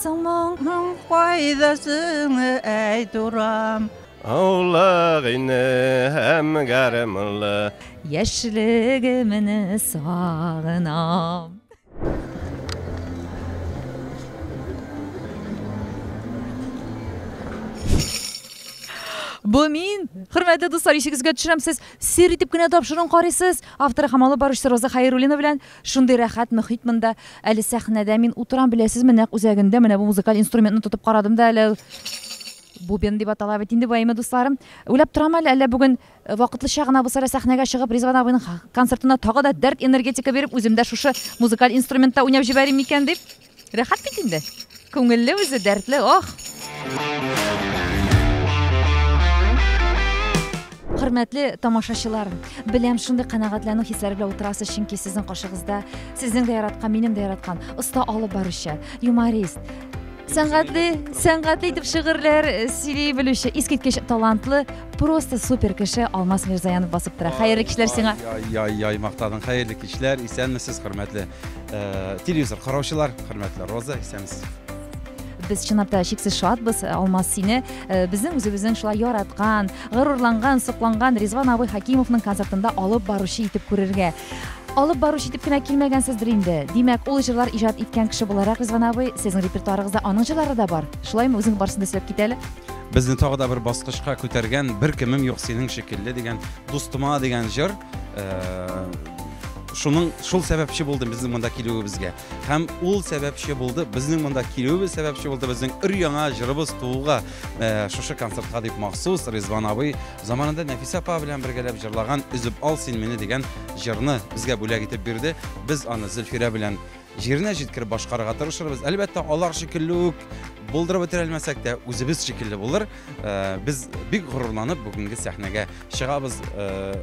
Sımın faydasını ey duram. Ağlağını hem garımlı. Yaşlığımını sağınam. Bu min, hürmetli dostlar, işinizga tushirам, siz sir etib gina topshiriq qaraysiz. Avtori Hamoli Barishchi Roza Xayrulina bilan shunday rahat muhit menda. Ali sahnada men o'tiram, bilasizmi, naq o'zagimda mana bu muzikal instrumentni tutib qaradimda, ali buben deb atalab endi boyma do'stlarim. O'ylab turaman, ali bugun vaqtli shag'na bo'lsa sahnaga chiqib Rizvan abining konsertida tog'ida dard energetika berib, o'zimda shusha muzikal instrumentda o'ynab jibarim ekan deb rahat ketindi. Ko'ngilli o'zi dardli, oh. Hürmetli tomoshachilar, bilem shunday qanoatlanib hislar bilan o'tirasiz, chunki sizning qo'shig'ingizda sizning da yaratgan, mening da yaratgan usta olib boruvchi, yumorist, san'atli deb shi'rlar siylay biluvchi, eskitkish talantli, просто super kishi Almas Mirzayanov bosib turadi. Xayrli kishlar senga. Ay maqtadın, xayrli kishlar. Esenmisiz, hurmatli televizor qarovchilar, hurmatli Roza, esenmisiz. Biz chinakam cheksiz shodmiz, Almas seni bizning o'zimizning shular yaratgan, g'ururlangan, suqlangan Rizvan Abiy Hakimovning konsertida olib boruvchi etib ko'rarga. Olib boruvchi etib kina kelmagansizdir endi. Demak, ol ijrolar ijod etgan kishi bo'larak Rizvan Abiy sizning repertuaringizda onun ijrolari da bor. Shulaymi, o'zing borsida so'rab ketayli. Bizni tog'da bir bosqichga ko'targan bir kimim yo'q sening shekilli degan do'stima degan jir şul sebepçi buldu bizim bunda kilobimizga. Hem ul sebepçi buldu bizning bunda kilobimiz sebepçi buldu bizning ür-yana jırыбыз tuğuğa şuşa konsertga deb maxsus Rizvan Abiy zamanında Nafisa apa bilan birgalab jırlagan Üzüp al sen meni degan jırni bizga bo'lak etib berdi. Biz ana Zülfira bilan yerine jetkirib boshqarga tirishimiz. Albatta Alloh shekillik buldurib o'tirolmasak da o'zimiz shekilli bo'lar. Biz big g'ururlanib bugungi sahnaga chiqamiz.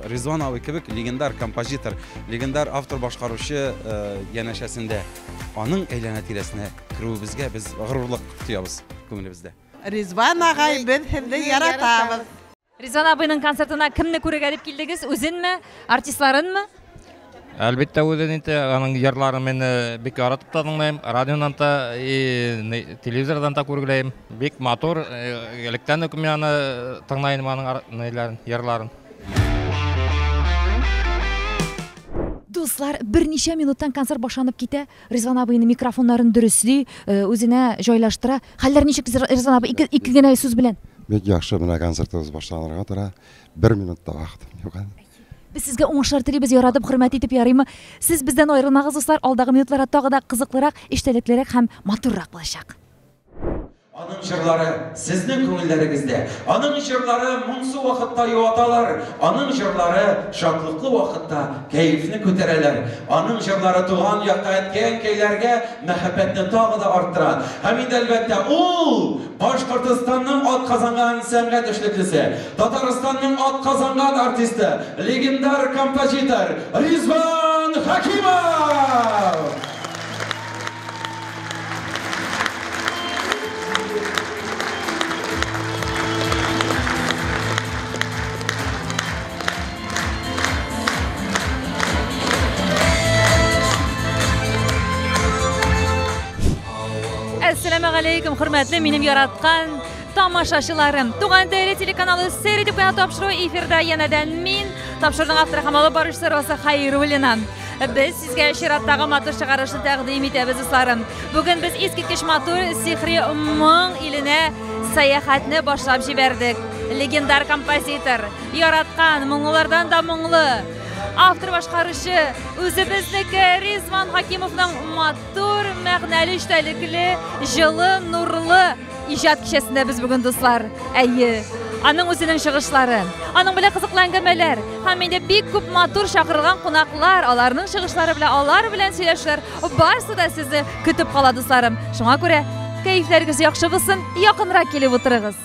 Rizvan Abiy kibik legendar kompozitor, legendar avtor boshqaruvchi yanashasida onun eylana tirasine kiruvimizga biz g'ururlik tuyamiz ko'nglimizda. Rizvan ağay biz sizni yaratamiz. Rizvan Abiyning konsertine kimni ko'rib keldingiz? O'zinmi, artistlarinmi? Elbette o'zini aның yerlарын men bek yaratып тыңлайм, радионан да, телевизордан да көргелейм. Бек мотор, электен үкімяны тыңлайм аның yерларын. Dostlar, bir neçə minutdan konser başlanıb ketə. Rizvan abinin mikrofonlarını dürüstlüy, özünə joylaştıra. Hallar neçə Rizvan abi iki gene söz bilen. Bek yaxşı buna konsertimiz başlanırğa tura 1 minutda vaqtim yo'q. Biz sizga oңышlar tileymiz, yaratып hurmat etib yaraymi? Siz bizden ayrılmağız dostlar, alдағы minutlara tağıda kızıqlırak, işteliklirak hem maturrak bulacak. Anın jırları sizning ko'ngillariingizda. Anın jırları muңsu vaqtda yo'atalar. Anın jırları şadlıqlı vaqtda keyifni ko'taralar. Anın jırları tuğan yoqqa etgan keylarga muhabbatni tağıda arttırar. Hem albatta ul Boshqirdistonning ot qazangan san'at ishliklisi, Tataristanning ot qazangan artisti, legendar kompozitor Rizvan Hakimov. Assalamu alaykum, hurmatli mening yaratgan tomoshachilarim. Tuğan Devlet telekanalı seyredip yana topshiriq efirda yanadan men topshiriqning avtori Hamoli Barishchi Roza Xayrulina. Biz sizga shiratdagi motor chiqarishni taqdim etamiz dostlarim. Bugun biz eskitkish motor sehri Ming iline sayohatni boshlab jiberdik. Legendar kompozitor, yaratgan minglardan da mingli avtor boshqarushi o'zimizniki Rizvan Hakimovning motor ma'nali ishtalikli, жылы, nurli ijod kishasida biz bugun do'stlar. Ayyi, aning o'zining chiqishlari, aning bilan qiziqlanganlar, hamda bek ko'p motor chaqirilgan qo'noqlar, ularning chiqishlari bilan, ular bilan сөйләшүләр barchasida sizni kutib qoladi do'stlarim. Shunga ko'ra, kayflaringiz yaxshi bo'lsin, yaqinroq kelib o'tirig'iz.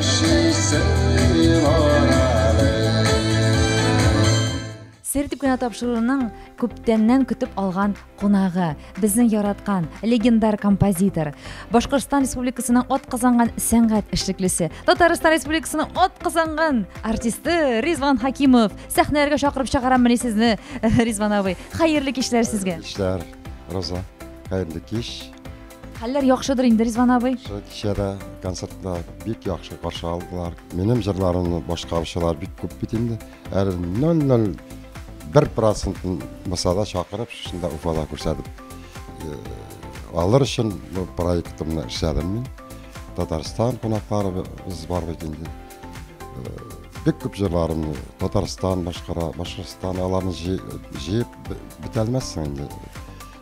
She said, Куя тапшыруының күптәннән көтеп алган кунагы, безнең яраткан легендар композитор, Башкортстан Республикасының атказанган сәнгать эшлеклесе, Татарстан Республикасының атказанган артисты Ризван Хакимов сәхнәләргә чакырып чыгараммын сезне, Ризван абый. Хәерле кичләр сезгә. Кичләр, Роза, хәерле кич. Хәлләр яхшыдыр инде, Ризван абый. Кичәдә концертта бик яхшы каршы алдылар. Минем җырларымны башкаручылар бик күп бит инде. Әле 0.1% масада чакырып, шунда Уфада күрсәтеп алыр өчен бу проектымны эшләдем мин. Татарстан кунаклары без бар бит инде. Бик күп җырларымны Татарстан Башкортстан аларны җыеп бетәлмәссең инде.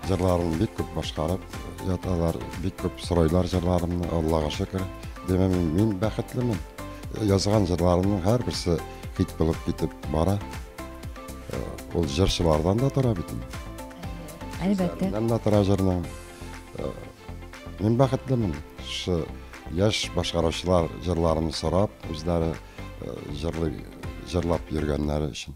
Җырларымны бик күп башкарып яталар, бик күп сорайлар җырларымны, Аллага шөкер. Демәм, мин бәхетлемен. Язган җырларымның һәрберсе хит булып китеп бара. Ул җырчылардан да тора бит. Әлбәттә. Мен дә тора җырның. Мин бәхетлемен. Шу яшь башкаручылар җырларымны сорап, үзләре җырлап йөргәннәре өчен.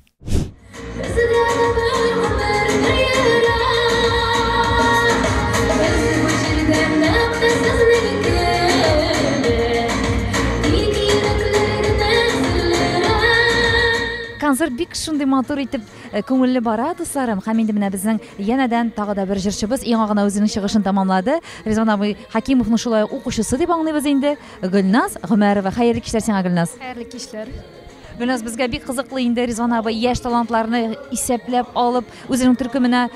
Концерт бик шундый матур итеп күңелле бара, дусларым. Һәм инде менә безнең янәдән тагы да бер җырчыбыз яңа гына үзенең чыгышын тамамлады. Ризван абый Хакимовның шулай укучысы дип аңлыйбыз инде. Гөлназ Гомәрова. Хәерле кичләр сиңа, Гөлназ. Хәерле кичләр. Гөлназ, безгә бик кызыклы инде Ризван абый яшь талантларны исәпләп алып, үзенең төркеменә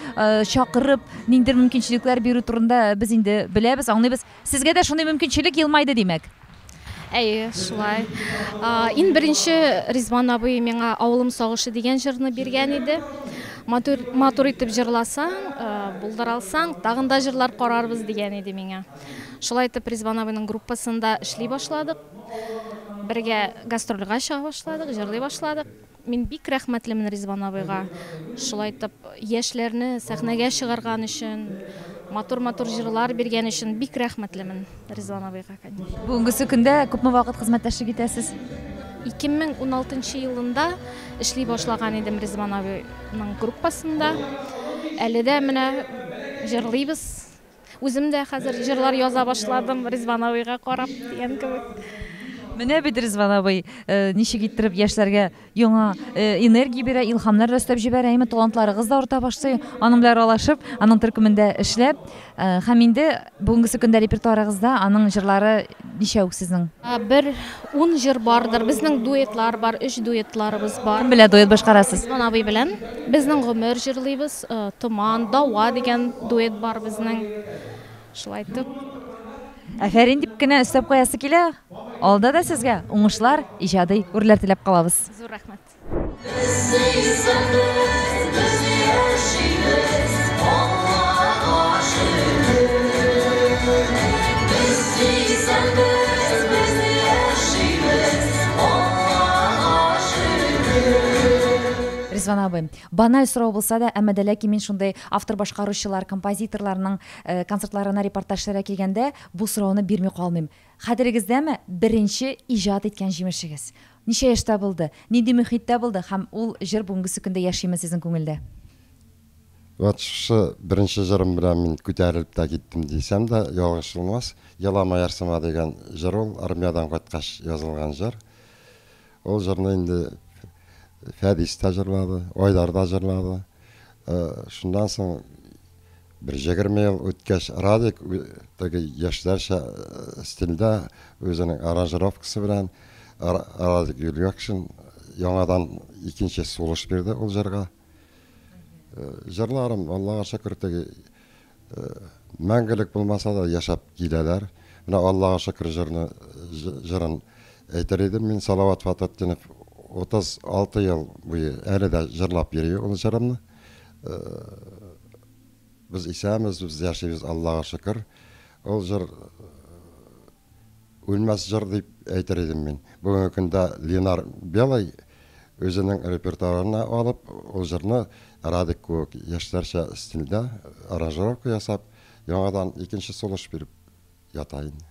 чакырып, ниндидер мөмкинчелекләр бирү турында без инде беләбез, аңлыйбыз. Сезгә дә шундый мөмкинчелек елмайды димәк. Әйе, шулай. Ин беренче Ризван абый миңа авылым сагышы дигән җырны биргән иде. Матур итеп җырласаң, булдыралсаң, тагын да җырлар карарбыз дигән иде миңа. Шулай итеп Ризван абыйның группасында эшли башладык. Бергә гастрольгә чыга башладык, җырлый башладык. Мин бик рәхмәтлемен Ризван абыйга. Шулай итеп яшьләрне сәхнәгә чыгарган өчен, матур җырлар биргән өчен бик рәхмәтлемен Ризван абыйга. Бүгенге көндә күпме вакыт хезмәттәшлек итәсез? 2016 елында эшли башлаган идем Ризван абыйның группасында. Әле дә менә җырлыйбыз. Үзем дә хәзер җырлар яза башладым Ризван абыйга карап дигән кебек. Менә бит Ризван абый ничек иттереп яшьләргә яңа энергия бирә, илһамнар рәсләп җибәрә, әйме талантларыгыз да орта башлый, аның белән аралашып, аның төркемендә эшләп, һәм инде бүгенге көндә репертуарыгызда аның җырлары ничәү сезнең? Бер 10 җыр бардыр. Безнең дуэтлар бар, 3 дуэтларыбыз бар. Кем белән дуэт башкарасыз? Ризван абый белән безнең Гомер җырлыйбыз, Томан, Дауа дигән дуэт бар безнең. Шулай итеп Афәрин дип кенә өстәп куясы килә. Алда да сезгә уңышлар, иҗади үрләр теләп калабыз. зур рәхмәт. Ризван абый, баналь сорау булса да, әмма дә ләкин мин шундай автор башкаручылар, композиторларның концертларына репортажларга килгәндә бу сорауны бирми калмыйм. Хәтерегездәме беренче иҗат иткән җимешегез? Ничә яшьтә булды? Нинди мөхиттә булды һәм ул җыр бүгенге көндә яшиме сезнең күңелдә? Вот шу беренче җырым белән мин күтәрелеп тә киттем дисәм дә ялгышылмас. Ялама ярсыма дигән җыр ул армиядан кайткач язылган җыр. Ул җырны инде Фәдис та җырлады, Айдар да җырлады. Шундан соң бер 20 ел үткәч Радик теге яшьләрчә стильдә үзенең аранжировкасы белән Радик Юльякшин яңадан икенче сулыш бирде ул җырга. Җырларым, Аллага шөкер, теге мәңгелек булмаса да яшәп киләләр. Менә Аллага шөкер җырын әйтер идем мин. Салават Фатетдинов 36 ел буе әле дә җырлап йөри ул җырымны. Без исәмез, без яшибез, Аллага шөкер. Ул җыр үлмәс җыр дип әйтер идем мин. Бүгенге көндә Ленар Белый өзенең репертуарына алып, ул җырны Радик күк яшьләрчә стильдә аранжировка ясап, яңадан икенче сулыш биреп ята инде.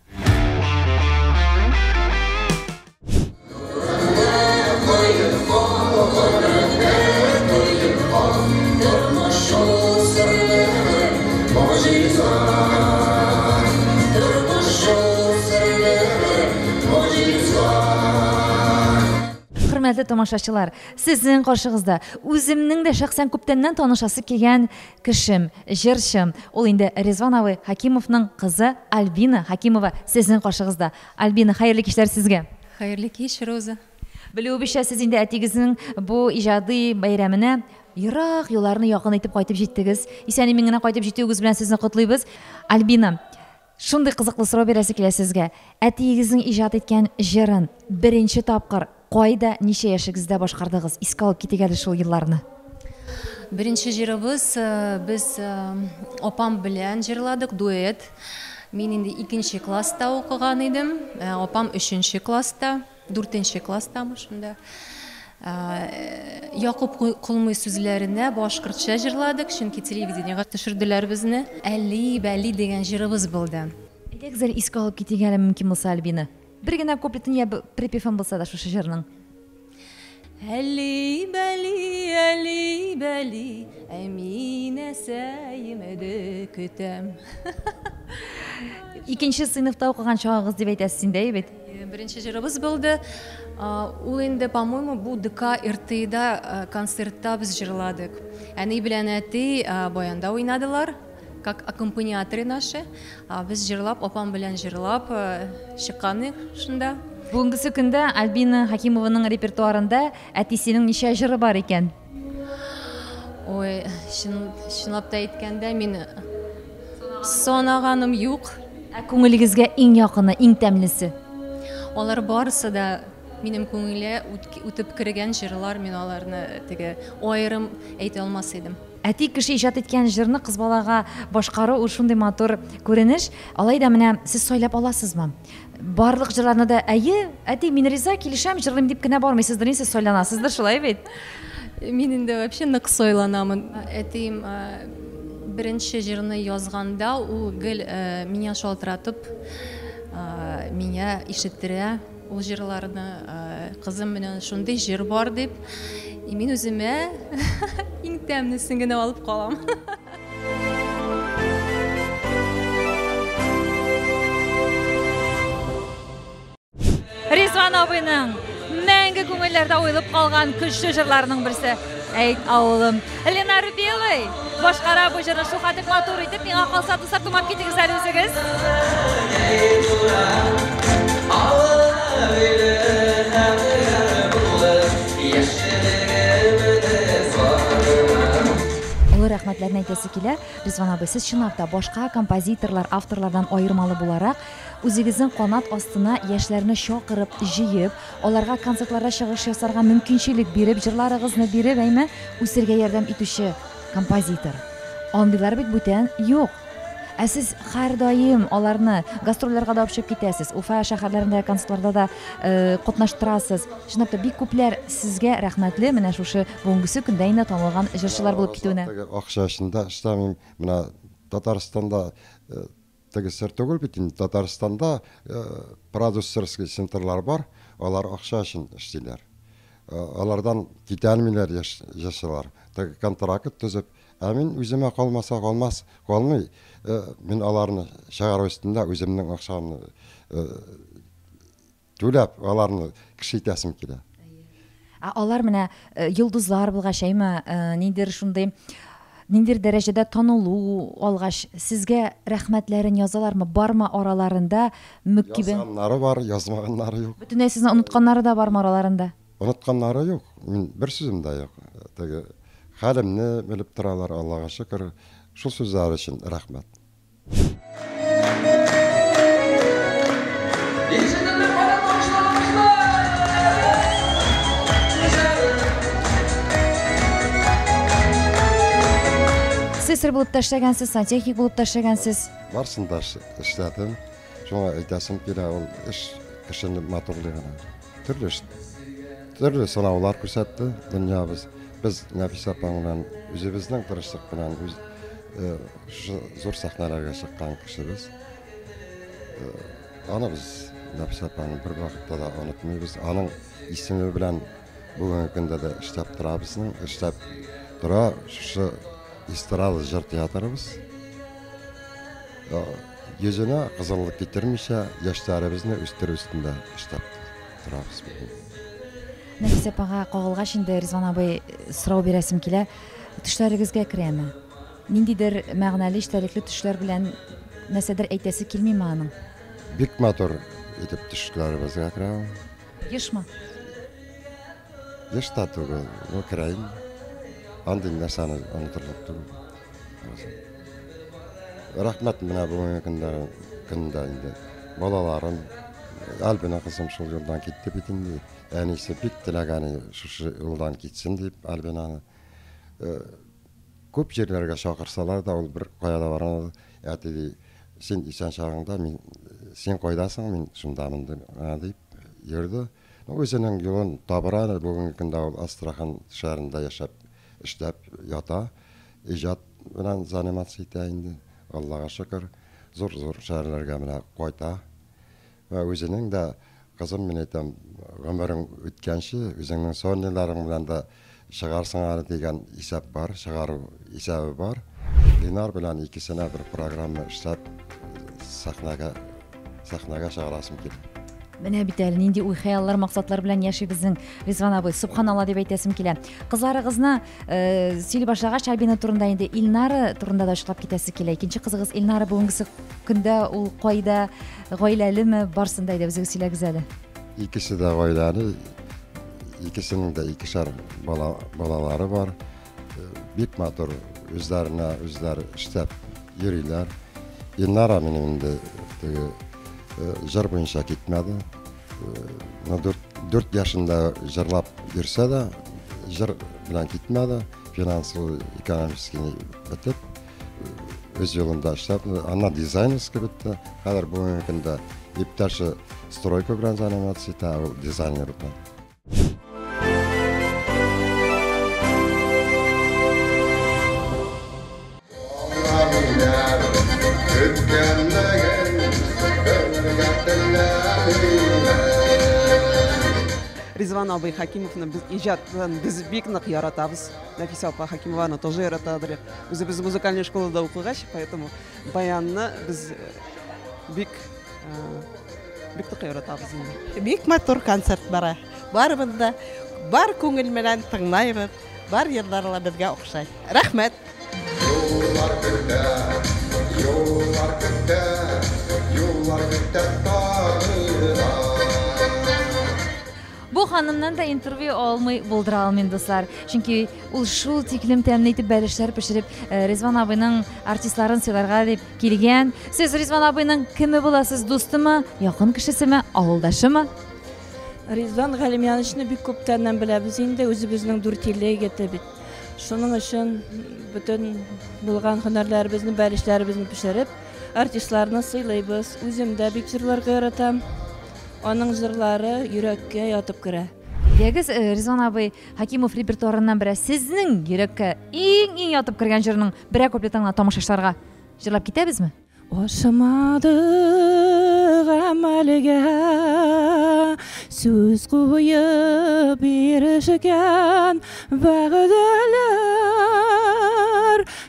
Hörmətli tamaşaçılar, sizin qarşınızda özümнің də şəxsən күптәннән танышасы килгән кешем, җырчым, ул инде Резван абый Хакимовның кызы Альбина Хакимова сезнең каршыгызда. Альбина, хәерле кичләр сезгә. Хәерле кич, Роза. Белүебезчә, сез инде әтигезнең бу иҗади бәйрәменә ерак юлларны якын итеп кайтып җиттегез. Исән-имин генә кайтып җитүегез белән сезне котлыйбыз. Альбина, шундый кызыклы сорау бирәсе килә сезгә. Әтигезнең иҗат иткән җырын беренче тапкыр кайда, ничә яшегездә башкардыгыз? Искә алып китик әле шул елларны. Беренче җырыбыз без апам белән җырладык, дуэт. Мин инде 2нче класста укыган идем, апам 3нче класста, 4нче класстамы шунда. Якуб Кулмый сүзләренә башкортча җырладык, чөнки телевидениегә төшерделәр безне. Әли бәли дигән җырыбыз булды. Әйтегез әле, искә алып китик әле мөмкин булса, Альбина. Бер генә куплетын я припевын булса да шушы җырның. Әли бәли, әминә сәймәде көтәм. Икенче сыйныфта укыган чагыгыз дип әйтәсез инде, бит. Беренче җырыбыз булды. Ул инде, по-моему, бу ДК РТда концертта без җырладык. Әни белән әти баянда уйнадылар, как аккомпаниаторы наши. Без җырлап, апам белән җырлап чыкканны шунда. Бүгенге көндә Альбина Хакимованың репертуарында әтисенең ничә җыры бар икән? Ой, чынлап та әйткәндә, мин санаганым юк. Күңелегезгә иң якыны, иң тәмлесе? Алар барысы да минем күңелгә үтеп кергән җырлар, мин аларны теге аерым әйтә алмас идем. Әти кеше иҗат иткән җырны кыз балага башкару ул шундый матур күренеш. Алайда менә сез сайлап аласызмы? Барлык җырларны да әйе, әти мин риза, килешәм, җырлыйм дип кенә бармыйсыздыр, сез сайланасыздыр, шулай бит? Мин инде вообще нык сайланамын. Әтим беренче җырны язганда, ул гел меня шалтыратып, меня ишеттерә. Ул җырларны кызым менән шундый җыр бар дип, мин үземә иң тәмлесен генә алып калам. Резван абыйның мәңге күңелләрдә уелып калган көчле җырларының берсе. Әйт, авылым, Ленар Белый, башкара бу җырны шулкадәр матур итеп, миңа калса тусап тумап китегез әле үзегез. Улы рәхмәтләрне әйтәсе килә. Резван абый, сез чынлап та башка композиторлар, авторлардан аермалы буларак, үзегезнең канат астына яшьләрне чакырып, җыеп, аларга концертларда чыгыш ясарга мөмкинчелек биреп, җырларыгызны биреп, әйме, үсәргә ярдәм итүче композитор. Андыйлар бит бүтән юк. Ә сез һәр даим аларны гастрольләргә дә алып китәсез. Уфа шәһәрләрендә концертларда да катнаштырасыз. Чынлап та бик күпләр сезгә рәхмәтле, менә шушы бүгенге көндә инде танылган җырчылар булып китүенә. Акча эшендә эшләмим. Менә Татарстанда теге сер түгел бит инде. Татарстанда продюсерский центрлар бар. Алар акча өчен эшлиләр. Алардан китә алмыйлар җырчылар. Теге контракт төзеп, ә мин үземә калмаса калмый. Мен аларны шәһәр өстендә үземнең акчамны түләп, аларны кичитәсем килә. Алар менә йолдызлар булгач, әйме, ниндидер шундый, ниндидер дәрәҗәдә танылу алгач, сезгә рәхмәтләрен язалармы, бармы араларында мөкибен? Язганнары бар, язмаганнары юк. Бөтенләй сезне онытканнары да бармы араларында? Онытканнары юк. Мин бер сүзем дә юк. Теге хәлемне белеп торалар, Аллага шөкер. Шул сүзләр өчен рәхмәт. Сеср булып та эшләгәнсез, сантехник булып та эшләгәнсез. Барсында эшләдем. Шуңа әйтәсем килә, ул эш кешенең матурлыгына. Төрле сынаулар күрсәтте дөньябыз. Biz Nafisa апаң белән үзебезнең тырышлык белән зур сәхнәләргә чыккан кешебез. Аны без Nafisa апаны бер вакытта да онытмыйбыз. Аның исеме белән бүгенге көндә дә эшләп торабыз, эшләп тора шушы эстрада җыр театрыбыз. Йөзенә кызыллык китермичә яшьләребезне үстерү өстендә эшләп торабыз. Нәфис апага кагылгач инде Ризван абый сорау бирәсем килә. Төшләрегезгә керәме? Ниндидер мәгънәле эчтәлекле төшләр белән нәрсәдер әйтәсе килмиме аның? Бик матур итеп төшләребезгә керә. Ешмы? Еш та түгел, но керәйм. Андый нәрсәне онытырлык түгел. Рәхмәт менә бүгенге көндә инде балаларым, Альбина кызым шул юлдан китте бит инде. Әнисе бик теләгәне шушы юлдан китсен дип Альбинаны күп җирләргә чакырсалар да ул бер каяда барган әти син исән чагыңда мин син кайдасың мин шундамын дип йөрде. Үзенең юлын табыра бүгенге көндә ул Астрахан шәһәрендә яшәп эшләп ята. Иҗат белән заниматься итә инде. Аллага шөкер. Зур шәһәрләргә менә кайта. Ва үзенең дә кызым мин әйтәм, гомерең үткәнче үзеңнең сонниларың белән дә чыгарсың аны дигән исәп бар, чыгару исәбе бар. Динар белән икесенә бер программа эшләп сахнага чыгарасым килә. Менә бит әле нинди уй хыяллар, максатлар белән яши безнең Ризван абый. Субханалла дип әйтәсем килә. Кызларыгызны сөйли башлагач Альбина турында инде Илнара турында да ошклап китәсе килә. Икенче кызыгыз Илнара бүгенге көндә ул кайда, гаиләлеме, барсын да әйдә безгә сөйләгез әле. Икесе дә гаиләле, икесенең дә икешәр балалары бар. Бик матур үзләре эшләп йөриләр. Илнара минем инде жыр буенча китмәде. 4 yaşında жырлап йөрсә дә, жыр белән китмәде. Финансовый, экономический бетеп, үз юлында эшләп, ана дизайнерская бетте. Хәзер бүгенге көндә иптәше стройка белән заниматься итә, ул дизайнер булды. Ризван абый Хакимовны biz иҗатын biz бик нык яратабыз. Нәфиса апа Хакимованы тоже яратадыр. Үзебез музыкальный школада укыгач, поэтому баянны biz бик нык яратабыз инде. Бик матур концерт бара. Барыбыз да бар күңел белән тыңлайбыз. Бар йырларла безгә охшай. Рәхмәт. Бу ханымнан да интервью алмый булдыра алмыйм дуслар. Чөнки ул шул тиклем тәмле итеп бәлешләр пешереп Ризван абыйның артистларын сыйларга дип килгән. Сез Ризван абыйның кеме буласыз, дустымы, якын кешесеме, авылдашымы? Ризван Галимьяновичны бик күптәннән беләбез инде, үзебезнең 4 еллык егете бит. Шуның өчен бүтән булган һөнәрләребезне, бәлешләребезне пешереп, артистларны сыйлыйбыз. Үзем дә бик җырларга яратам. Аның җырлары йөрәккә ятып керә. Ягыз Ризван абый Хакимов репертуарыннан бере сезнең йөрәккә иң ятып кергән җырның берәр куплетыңны тамашачыларга җырлап китәбезме? Ашамады гамәлгә сүз куеп бирешкән вәгъдәләр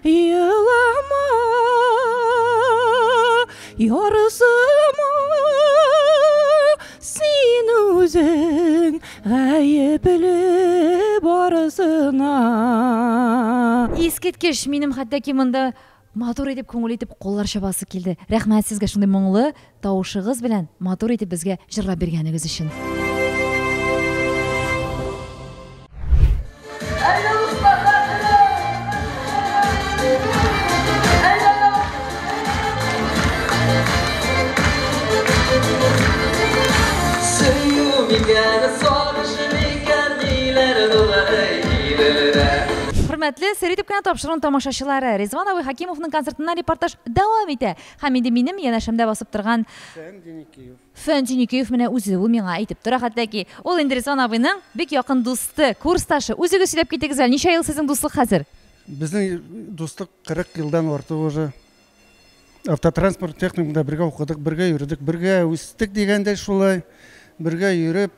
елама ярсыма син үзең гаепле барысына. Искиткеч минем хәтта ки монда матур итеп күңел итеп коллар чабасы килде. Рәхмәт сезгә шундый моңлы тавышыгыз белән матур итеп безгә җырлап биргәнегез өчен. Хөрмәтле Сер итеп кенә тапшыруын тамашачылары, Ризван абый Хакимовның концертыннан репортаж дәвам итә. Һәм инде минем янәшәмдә басып торган Фәнҗиникеев менә үзе ул миңа әйтеп тора, хәтта ки ул инде Ризван абыйның бик якын дусты, курсташы. Үзегез сөйләп китегез әле, ничә ел сезнең дуслык хәзер? Безнең дуслык 40 елдан артык уже. Автотранспорт техникумда бергә укыдык, бергә йөрдек, бергә үстек дигәндә шулай. Бергә йөреп,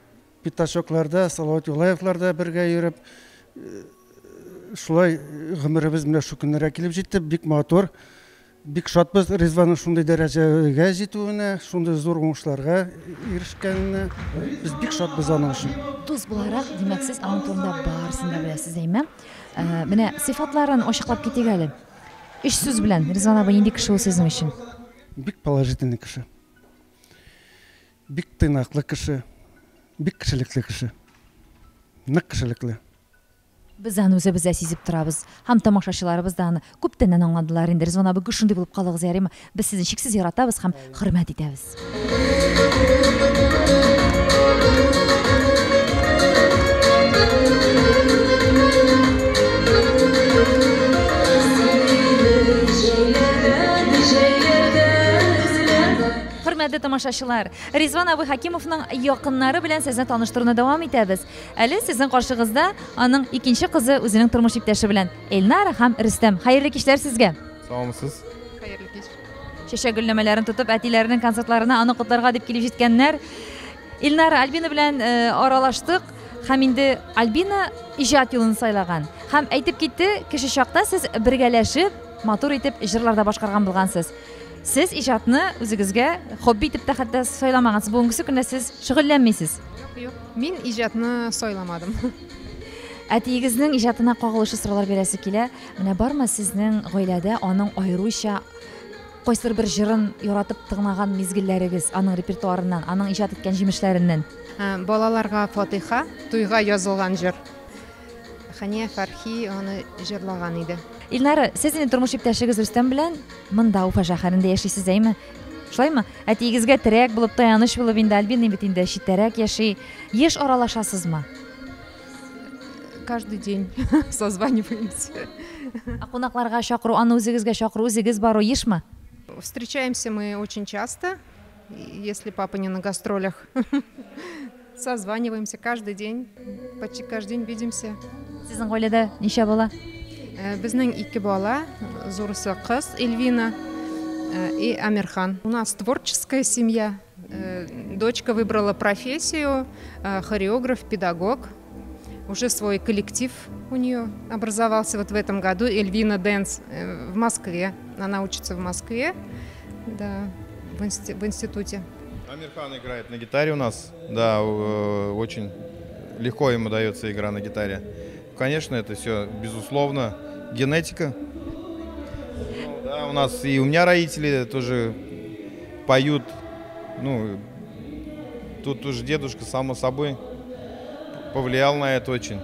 Питашокларда, Салават Юлаевларда бергә йөреп, шулай гомеребез менә шу көннәргә килеп җитте, бик матур. бик шатбыз Резванның шундай дәрәҗәгә җитүенә, шундай зур уңышларга ирешкәненә. Без бик шатбыз аның өчен. Дус буларак, димәк, сез аның турында барысын да беләсез, әйме? Менә сыйфатларын ачыклап китик әле. Өч сүз белән Резван абый нинди кеше ул сезнең өчен? Бик положительный кеше. Бик тыйнаклы кеше. Бик кешелекле кеше. Нык кешелекле. Без аны үзебездә сизеп торабыз. Һәм тамашачыларыбыз да аны күптән аңладылар инде. Резван абый шундый булып калыгыз, ярыймы? Без сезне чиксез яратабыз һәм хөрмәт итәбез. Хөрмәтле тамашачылар, Резван абый Хакимовның якыннары белән сезне таныштыруны дәвам итәбез. Әле сезнең каршыгызда аның икенче кызы үзенең тормыш иптәше белән Эльнара һәм Рөстәм. Хәерле кичләр сезгә. Саумсыз. Хәерле кич. Чәчәк гөлләмәләрен тотып, әтиләренең концертларына аны котларга дип килеп җиткәннәр. Эльнара Альбина белән аралаштык. Һәм инде Альбина иҗат юлын сайлаган. Һәм әйтеп китте, кеше чакта сез бергәләшеп, матур итеп җырларда башкарган булгансыз. Сез иҗатны үзегезгә хобби итеп тә хәтта сайламагансыз. Бүгенге көндә сез шөгыльләнмисез. Юк, мин иҗатны сайламадым. Әтиегезнең иҗатына кагылышлы сораулар бирәсе килә. Менә бармы сезнең гаиләдә аның айрыуча кайсыр бер җырын яратып тыңлаган мизгелләрегез, аның репертуарыннан, аның иҗат иткән җимешләреннән? Балаларга Фатиха, туйга язылган җыр. Хания Фәрхи аны җырлаган иде. Илнара, сезнең тормыш иптәшегез Рөстәм белән монда Уфа шәһәрендә яшисез, әйме? Шулаймы? Әтиегезгә терәк булып, таяныч булып инде Альбина бит инде читтәрәк яши. Еш аралашасызмы? Каждый день созваниваемся. Кунакларга чакыру, аны үзегезгә чакыру, үзегез бару ешме? Встречаемся мы очень часто, если папа не на гастролях. Созваниваемся каждый день, почти каждый день видимся. Сезнең гаиләдә ничә бала? Безнең ике бала, зурысы кыз Эльвина и Амирхан. У нас творческая семья. Дочка выбрала профессию хореограф, педагог. Уже свой коллектив у нее образовался вот в этом году. Эльвина Дэнс в Москве. Она учится в Москве, да, в институте. Амирхан играет на гитаре у нас. Да, очень легко ему дается игра на гитаре. Конечно, это все, безусловно, генетика. Ну, да, у нас и у меня родители тоже поют. Ну, тут уже дедушка, само собой, повлиял на это очень.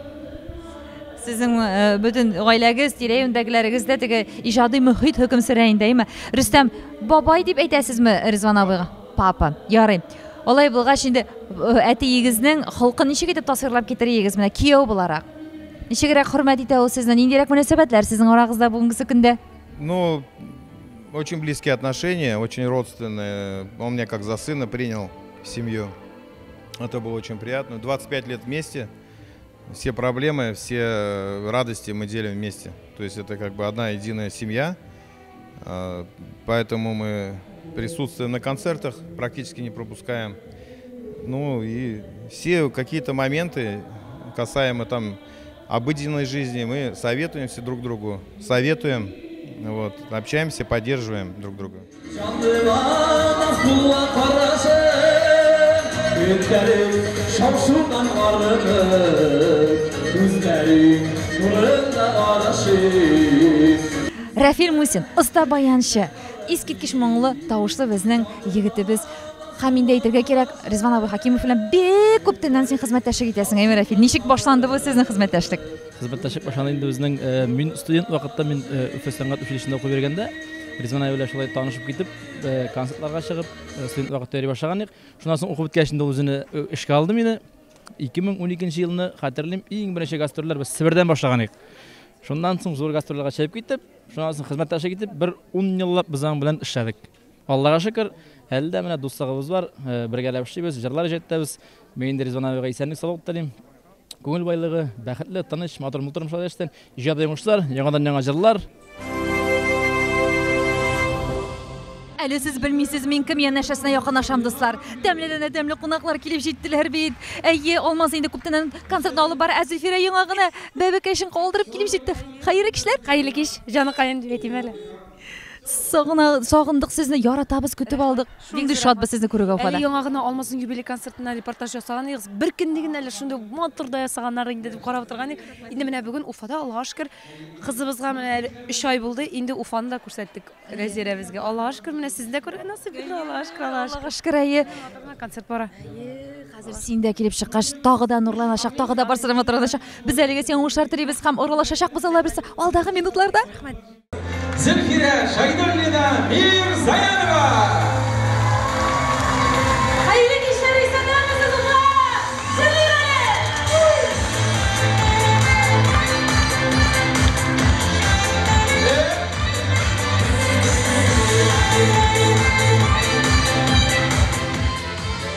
Сезнең бүтән гаиләгез, тирә-юньдәгеләрегез дә теге иҗади мөхит хөкем сөрә инде, әйме? Рөстәм, бабай дип әйтәсезме Резван абыйга? Папа, ярый. Алай булгач инде әтиегезнең холкын ничек итеп тасвирлап китерегез менә кияү буларак? Ничегрәк хөрмәт итә ул сезне? Ниндирәк мөнәсәбәтләр сезнең арагызда бүгенге көндә? Ну, очень близкие отношения, очень родственные. Он меня как за сына принял в семью. Это было очень приятно. 25 лет вместе. Все проблемы, все радости мы делим вместе. То есть это как бы одна единая семья. Поэтому мы присутствуем на концертах, практически не пропускаем. Ну и все какие-то моменты, касаемо там обыденной жизни, мы советуемся друг другу, советуем, вот, общаемся, поддерживаем друг друга. Рафил Мусин, оста баянчы, искиткеч моңлы тавышлы безнең егетебез. Һәм инде әйтергә кирәк, Резван абый Хакимов белән бик күптәннән син хезмәттәшлек итәсең, әйме Рафил? Ничек башланды бу сезнең хезмәттәшлек? Хезмәттәшлек башланды инде безнең мин студент вакытта мин Уфа сәнгать училищесында укый бергәндә, Резван абый белән шулай танышып китеп, концертларга чыгып, студент вакытта йөри башлаган идек. Шуннан соң укып беткәч инде үзене эшкә алды мине. 2012 елны хәтерлим, иң беренче гастрольләр без Себердән башлаган идек. Шуннан соң зур гастрольләргә чыгып китеп, шуннан соң хезмәттәшлек итеп, бер 10 еллап без аның белән эшләдек. Аллага шөкер, әле дә менә дуслыгыбыз бар, бергәләп эшлибез, җырлар җәттәбез. Мен Резван абыйга исәнлек саулык телим. Күңел байлыгы, бәхетле, тыныч, матур тормыш яшәтен, иҗади уңышлар, яңадан-яңа җырлар. Әле сез белмисез, мин кем янәшәсенә якынашам, дуслар. Тәмледән тәмле кунаклар килеп җиттеләр бит. Әйе, алмас инде күптән концертны алып бар, Әзифирә яңа гына бәбәкәшен калдырып килеп җитте. Хәерле кичләр. Хәерле кич, җаны каян дип әйтим әле. Сағындық сезіне яратабыз күтіп алдық. Беңді шатбы сезіне көрігі Әлі яңағына Алмазын юбилей концертына репортаж жасаған еғіз. Бір күндеген әлі шынды матырда ясағанлары инде деп қарап отырған ең. Инде міне бүгін Уфада Аллаға шүкір қызыбызға міне 3 ай болды. Инде Уфаны да көрсеттік Рәзирәбізге. Аллаға шүкір міне сізді көрген насып еді. Аллаға шүкір әйе. Концерт бара. Қазір сен де келіп шыққаш, тағы да нұрланашақ, тағы да барсырама тұрадашақ. Біз әліге сен ұшар тілейбіз қам ұрылашашақ біз ала бірсі алдағы минутларда. Zemhire Şahidoğlu'da Mirzayanova. Hayırlı işler istedim sizlerle.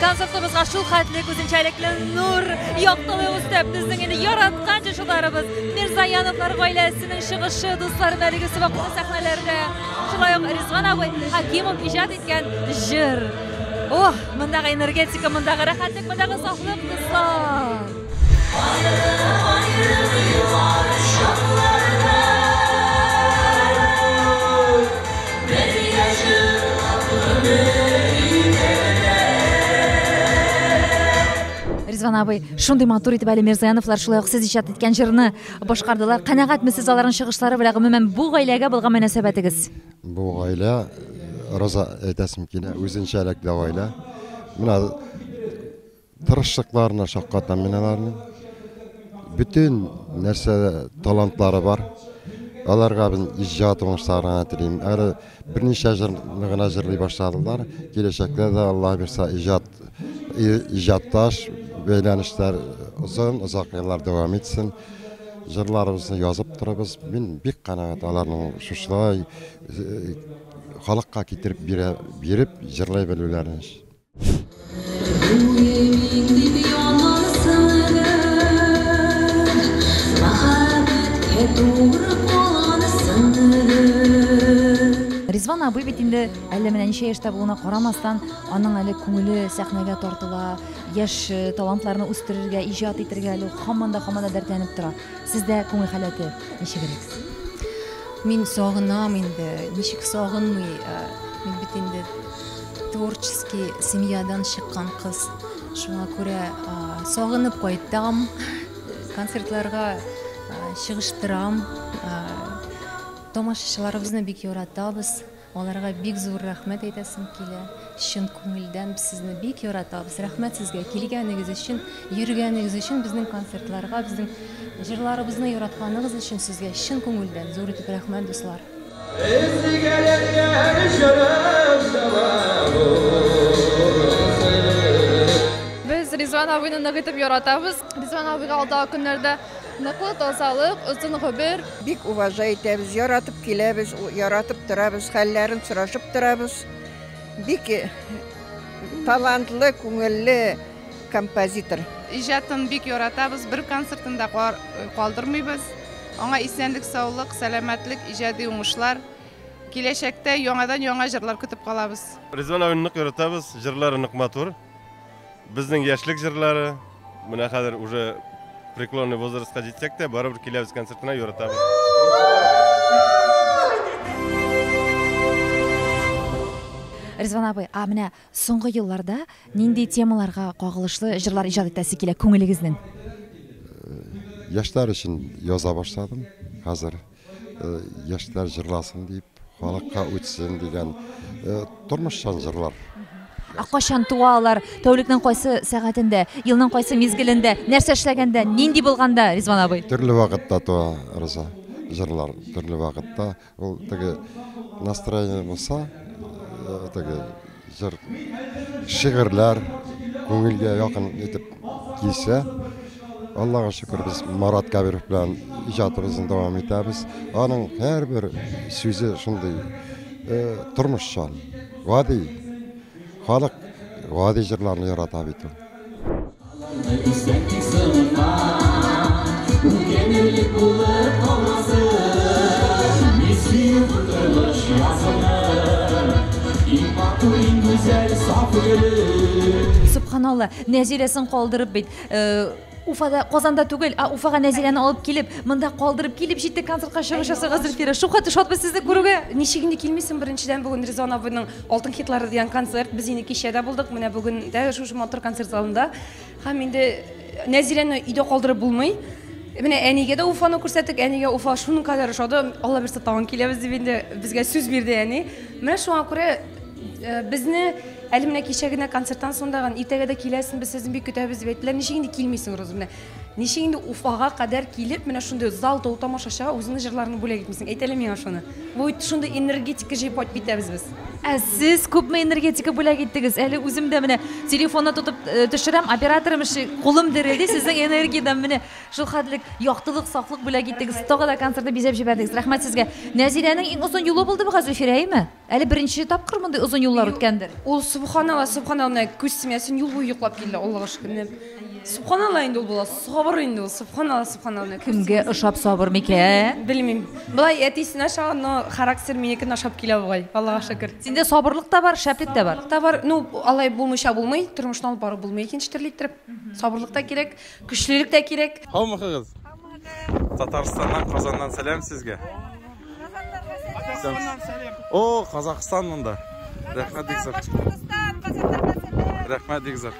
Konsertimizga shu xatli ko'zinchalikli nur yoqtili o'stab bizning endi yaratgan jishlarimiz Mirzayanovlar oilasining shigishi do'stlar birligisi va qo'shiq sahnalarida Shulayoq Rizvon Aboy Hakimov ijod etgan jir. Oh, bunday energetika, bunday rohatlik, bunday sog'lik do'stlar. Rizvan абый, шундай матур итеп әле Мирзаяновлар шулай ук сез иҗат иткән җырны башкардылар. Канәгатьмесез аларның чыгышлары белән гомумән бу гаиләгә булган мөнәсәбәтегез? Бу гаилә Роза әйтәсем килә, үзенчәлек дә гаилә. Менә тырышлыкларына шаккатан миналарның бүтән нәрсә талантлары бар. Аларга без иҗат уңышларын телим. Әле берничә җырны гына җырлый башладылар. Киләчәктә дә Аллаһ бирсә иҗатташ бәйләнешләр озак еллар дәвам итсен. Җырларыбызны язып торабыз. Мин бик канәгать аларның шушылай халыкка китереп биреп җырлай белүләрен. Rizvan абый бит инде әллә менә ничә яшьтә булуына карамастан, аның әле күңеле сәхнәгә тартыла, яшь талантларны үстерергә, иҗат итәргә әле һаман да дәртләнеп тора. Сездә күңел халәте ничегрәк? Мин сагынам инде, ничек сагынмый, мин бит инде творческий семьядан чыккан кыз. Шуңа күрә сагынып кайтам, концертларга чыгыштырам. Тамашачыларыбызны бик яратабыз. Аларга бик зур рәхмәт әйтәсем килә. Чын күңелдән без сезне бик яратабыз. Рәхмәт сезгә килгәнегез өчен, йөргәнегез өчен, безнең концертларга, безнең җырларыбызны яратканыгыз өчен сезгә чын күңелдән зур итеп рәхмәт дуслар. Biz Rizvan abini нык итеп яратабыз. Rizvan абыйга алдагы көннәрдә ныклы тазалык, озын гомер. Бик уважай итәбез, яратып киләбез, яратып торабыз, хәлләрен сорашып торабыз. Бик талантлы, күңелле композитор. Иҗатын бик яратабыз, бер концертында калдырмыйбыз. Аңа исәнлек, саулык, сәламәтлек, иҗади уңышлар. Киләчәктә яңадан яңа җырлар көтеп калабыз. Rizvan abini нык яратабыз, җырлары нык матур. Безнең яшьлек җырлары, менә хәзер уже преклонный возрастка җитсәк тә, барыбер киләбез концертына яратабыз. Rizvan абый, менә соңгы елларда нинди темаларга кагылышлы җырлар иҗат итәсе килә күңелегезнең? Яшьләр өчен яза башладым. Хәзер яшьләр җырласын дип, халыкка үтсен дигән тормышчан җырлар. Кайчан туалар, тәүлекнең кайсы сәгатендә, елның кайсы мизгелендә, нәрсә эшләгәндә, нинди булганда, Rizvan абый? Төрле вакытта туа Роза җырлар, төрле вакытта. Ул теге настроение булса, теге җыр шигырьләр күңелгә якын итеп килсә, Аллаһка шөкер, без Марат Кабиров белән иҗатыбызны дәвам итәбез. Аның һәрбер сүзе шундый тормышчан, гади. Халык гади җырларны ярата бит ул. Subhanallah, Нәзирәсен калдырып бит, Уфада, Казанда түгел, Уфага Нәзиләне алып килеп, монда калдырып килеп җитте концертка чыгыш ясагыз Зөлфира. Шуһат сезне күрүгә. Ничегенде килмисең, беренчедән бүгін Ризван абыйның Алтын хитлары дигән концерт, без инде кичәдә булдык, менә бүген дә шушы матур концерт залында. Һәм инде Нәзиләне өйдә калдырып булмый. Менә әнигә дә Уфаны күрсәттек, әнигә Уфа шуның кадәр ошады, Алла берсе тагын киләбез дип инде безгә сүз бирде әни. Менә шуңа күрә безне әле менә кичә генә концерттан соң дагы иртәгә дә киләсен, без сезне бик көтәбез дип әйттеләр. Ничегенде килмисең, Роза? Менә ничегенде Уфага кадәр килеп, менә шундый зал тау тамашачыга үзеңнең җырларны бүләк итмисең. Әйт әле миңа шуны. Бу шундый энергетика җыйпат битәбез без. Сез күпме энергетика бүләк иттегез? Әле үзем дә менә телефонны тотып төшерәм, операторым эше кулым дерелде, сезнең энергиядан менә шул хәтлек яктылык, сафлык бүләк иттегез. Тагы да концертны бизәп җибәрдегез. Рәхмәт сезгә. Нәзиләнең иң озын юлы булды бу Зөлфира, әйме? Әле беренче тапкыр мондай озын юллар үткәндер. Ул субханалла, күз тимәсен юл буе йоклап килде, Аллага шөкер. Субханалла инде ул була, сабыр инде ул, субханалла. Кемгә ошап сабыр микән? Белмим. Булай әтисенә шагыны характер минекен ашап килә бугай, Аллага шөкер. Синдә сабырлык та бар, шәплек тә бар. Бар, ну, алай булмыйча булмый, тормышны алып барып булмый икенче төрле иттереп. Сабырлык та кирәк, көчлелек тә кирәк. Хаумыгыз. Татарстаннан, Казаннан сәлам сезгә. О, Казакстан монда. Рәхмәт дигезер. Рәхмәт дигезер.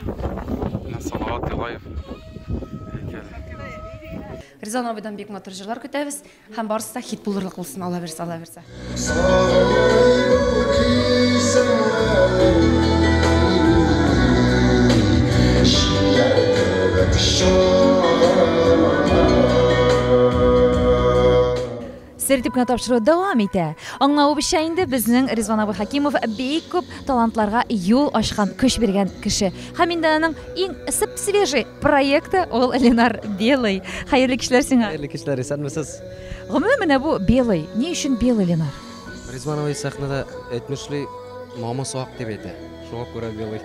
Салават Ялаев. Ризван абыйдан бик матур җырлар көтәбез һәм барысы да хит булырлык булсын, Алла берсе, Алла берсе. Сертип кына тапшыру дәвам итә. Аңлау бишә инде безнең Ризван абый Хәкимов бик күп талантларга юл ачкан, көч биргән кеше. Һәм инде аның иң свежий проекты ул Ленар Белый. Хәерле кичләр сиңа. Хәерле кичләр, исәнмесез? Гомумән менә бу Белый. Ни өчен Белый, Ленар? Ризван абый сәхнәдә әйтмешли, намус вак дип әйтә. Шуңа күрә Белый.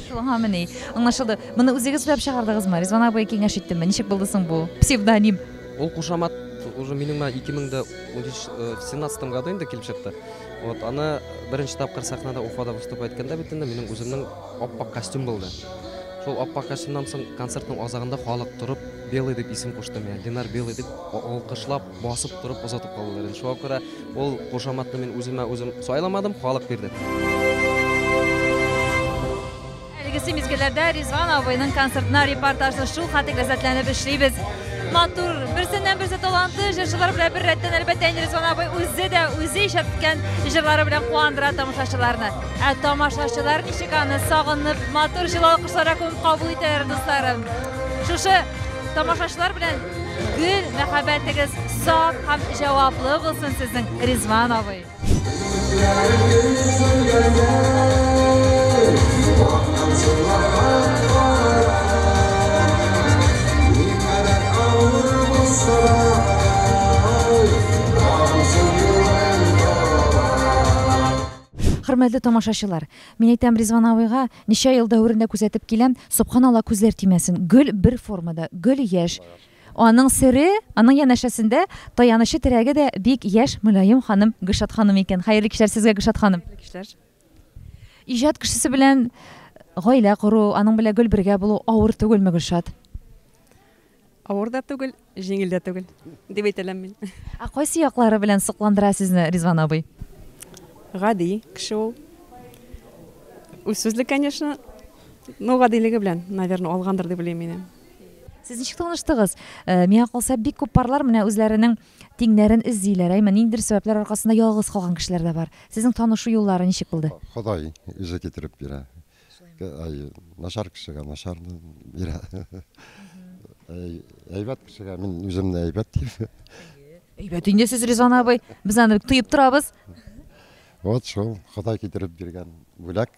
Шуңа менә аңлашылды. Моны үзегез дип чыгардыгызмы? Ризван абый киңәш иттеме? Ничек булды соң бу псевдоним? Ул кушамат уже минем 2017 году инде килеп чыкты. Вот аны беренче тапкыр сахнада Уфада выступать иткәндә бит инде минем үземнең аппак костюм булды. Шул аппак костюмнан соң концертның азагында халык торып Белый дип исем кушты миңа. Ленар Белый дип алкышлап, басып торып узатып калдылар. Шуңа күрә ул кушаматны мин үзем сайламадым, халык бирде. Әлеге мизгелләрдә Ризван абыйның концертына репортажны шул хәтлек ләззәтләнеп эшлибез. Матур, берсеннән-берсе талантлы җырчылар белән бер рәттән әлбәттә Ризван абый үзе ишәткән җырлары белән куандыра тамашачыларны. Тамашачылар ничек аны сагынып, матур җылы алкышларга күп кабул итәләр, дусларым. Шушы тамашачылар белән гел мәхәббәтегез саф һәм җаваплы булсын сезнең Ризван абый. Хөрмәтле тамашачылар, мин әйтәм Ризван абыйга ничә ел дәврендә күзәтеп киләм, субханалла күзләр тимәсен. Гөл бер формада, гөл яшь. Аның сыры, аның янәшәсендә таянышы терәге дә бик яшь мөлаем ханым Гөлшат ханым икән. Хәерле кичләр сезгә, Гөлшат ханым. Иҗат кешесе белән гаилә кору, аның белән гөл бергә булу авыр түгелме, Гөлшат? Авыр да түгел, җиңел дә түгел дип әйтәләм мин. Кайсы яклары белән сокландыра сезне Ризван абый? Гади кеше ул. Үзсүзлек, конечно, но гадилеге белән, наверное, алгандыр дип уйлыйм мин. Сез ничек таныштыгыз? Миңа калса бик күп парлар менә үзләренең тиңнәрен эзлиләр, әйме ниндидер сәбәпләр аркасында ялгыз калган кешеләр дә бар. Сезнең танышу юллары ничек булды? Ходай үзе китереп бирә. Начар кешегә начарны бирә. Әйбәт кешегә мин үземне әйбәт дип. Әйбәт инде сез Ризван абый, без аны тыйып торабыз. Вот шул Ходай китереп биргән бүләк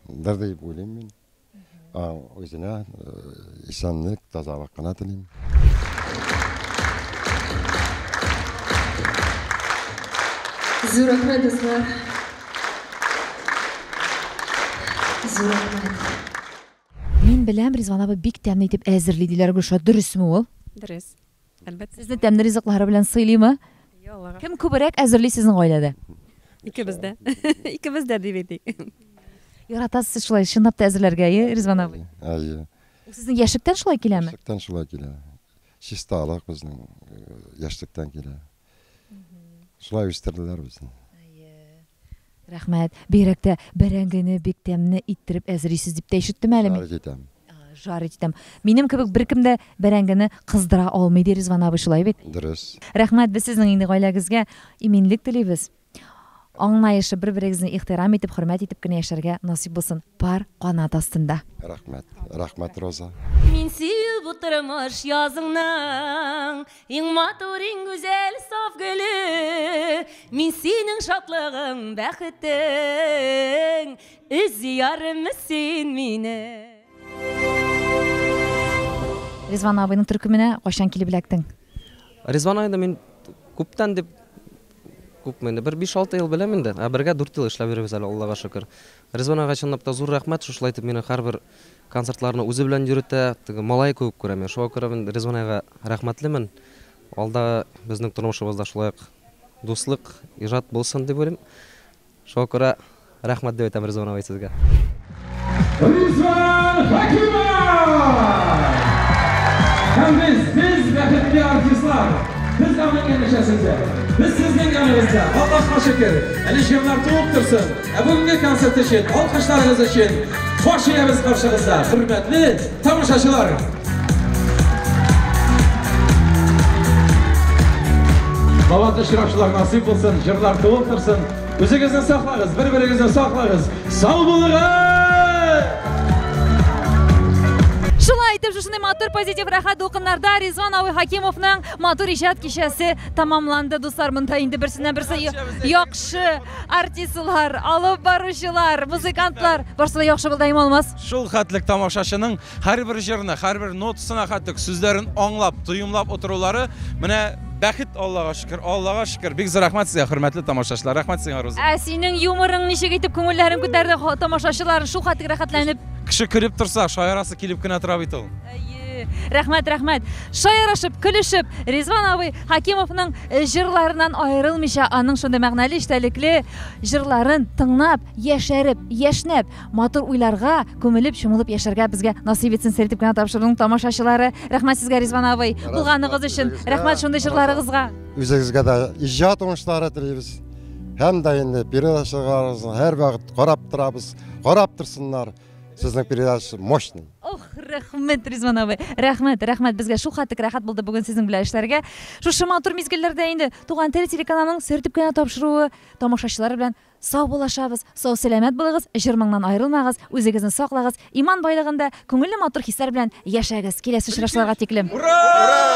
дип уйлыйм мин. Өзенә исәнлек, тазалык кына телим. Зур рәхмәт, дуслар. Зур рәхмәт. Мин беләм, Ризван абый бик тәмле итеп әзерли диләр, Гөлшат, дөресме ул? Дөрес. Әлбәттә. Сезне тәмле ризыклары белән сыйлыймы? Кем күбрәк әзерли сезнең гаиләдә? Икебез дә. Икебез дә дип әйтик. Яратасыз шулай чынлап та әзерләргә, Ризван абый? Sizin yaşlıktan şulay kelemi? Yaşlıktan şulay kele. Şistaalıq bizning yaşlıktan kele. Şulay üstirdiler bizni. Rahmat. Beyrakta barangini, bektemni ittirip ezrisiz dip teşittim әле мен. Жар етем. Минем кебек беркемдә бәрәңгене кыздыра алмый ди Ризван абый шулай бит. Дөрес. Рәхмәт, без сезнең инде гаиләгезгә иминлек телибез. Аңлайышы бер-берегезне ихтирам итеп, хөрмәт итеп кенә яшәргә насип булсын. Пар канат астында. Рәхмәт. Рәхмәт Роза. Мин сөеп утырмыш языңның, иң матур, иң гүзәл саф гөле. Мин синең шатлыгың, бәхетең, үзьярым син мине. Ризван абыйның төркеменә кайчан килеп эләктең? Ризван абыйны мин күптән дип күпме бер 5-6 ел беләм инде. Бергә 4 ел эшләп йөрибез әле, Аллага шөкер. Ризван абыйга чынлап та зур рәхмәт, шулай итеп мине һәрбер концертларны үзе белән йөртә, теге малай күп күрәм. Шуңа күрә мин Ризван абыйга рәхмәтлемен. Алда безнең тормышыбызда шулай дуслык, иҗат булсын дип уйлыйм. Шуңа күрә рәхмәт дип әйтәм Ризван абый сезгә. Rizvan Hakimov! Hem biz bәхетле артистлар, biz aman yaşasınca, biz sizin yanınızda, Allah'a şükür, elişimler tuğup dursun. Bugünkü konsert için, alkışlarınız için, başlayabiliriz karşınızda, hürmetli tamaşaçılar. Babat iştirakçılar nasip olsun, jırlar tuğup dursun. Özünüzden saklarız, birbirinizden saklarız. Sağ olun. Шулай итеп, шушындай матур позитив рәхәт дулкыннарда Ризван абый Хакимовның матур иҗат кичәсе тамамланды, дуслар. Монда инде берсеннән-берсе яхшы артистлар, алып баручылар, музыкантлар, барсы да яхшы булды, алмас. Шул хәтлек тамашачының һәрбер җырына, һәрбер нотасына хәтлек сүзләрен аңлап, тоемлап утырулары менә бәхет, Аллага шөкер, Аллага шөкер. Бик зур рәхмәт сезгә, хөрмәтле тамашачылар. Рәхмәт сезгә, Роза. Синең юморың ничек итеп күңелләрен күтәрде тамашачылар, шул хәтлек рәхәтләнеп. Кеше күреп торса, шаярасы килеп кенә тора бит ул. Рәхмәт, рәхмәт. Шаярашып, көлешеп, Ризван абый Хакимовның җырларыннан аерылмыйча, аның шундый мәгънәле, эчтәлекле җырларын тыңлап, яшәреп, яшнәп, матур уйларга күмелеп, чумылып яшәргә безгә насип итсен сәлитеп кенә тапшырдың тамашачылары. Рәхмәт сезгә, Ризван абый, булганыгыз өчен. Рәхмәт шундый җырларыгызга. Үзегезгә дә иҗат уңышлары телибез. Һәм дә инде передачаларыгызны һәр вакыт карап торабыз, карап торсыннар. Сезнең передача мощный. Ох, рәхмәт, Ризван абый. Рәхмәт, рәхмәт. Безгә шул хәтлек рәхәт булды бүгін сезнең белән эшләргә. Шушы матур мизгелләрдә инде Туган тел телеканалының сертип кенә тапшыруы, тамашачылар белән сау булашабыз, сау сәламәт булыгыз, җырмыңнан аерылмагыз, үзегезне саклагыз, иман байлыгында күңелле матур хисләр белән яшәгез. Киләсе очрашуларга тиклем. Ура!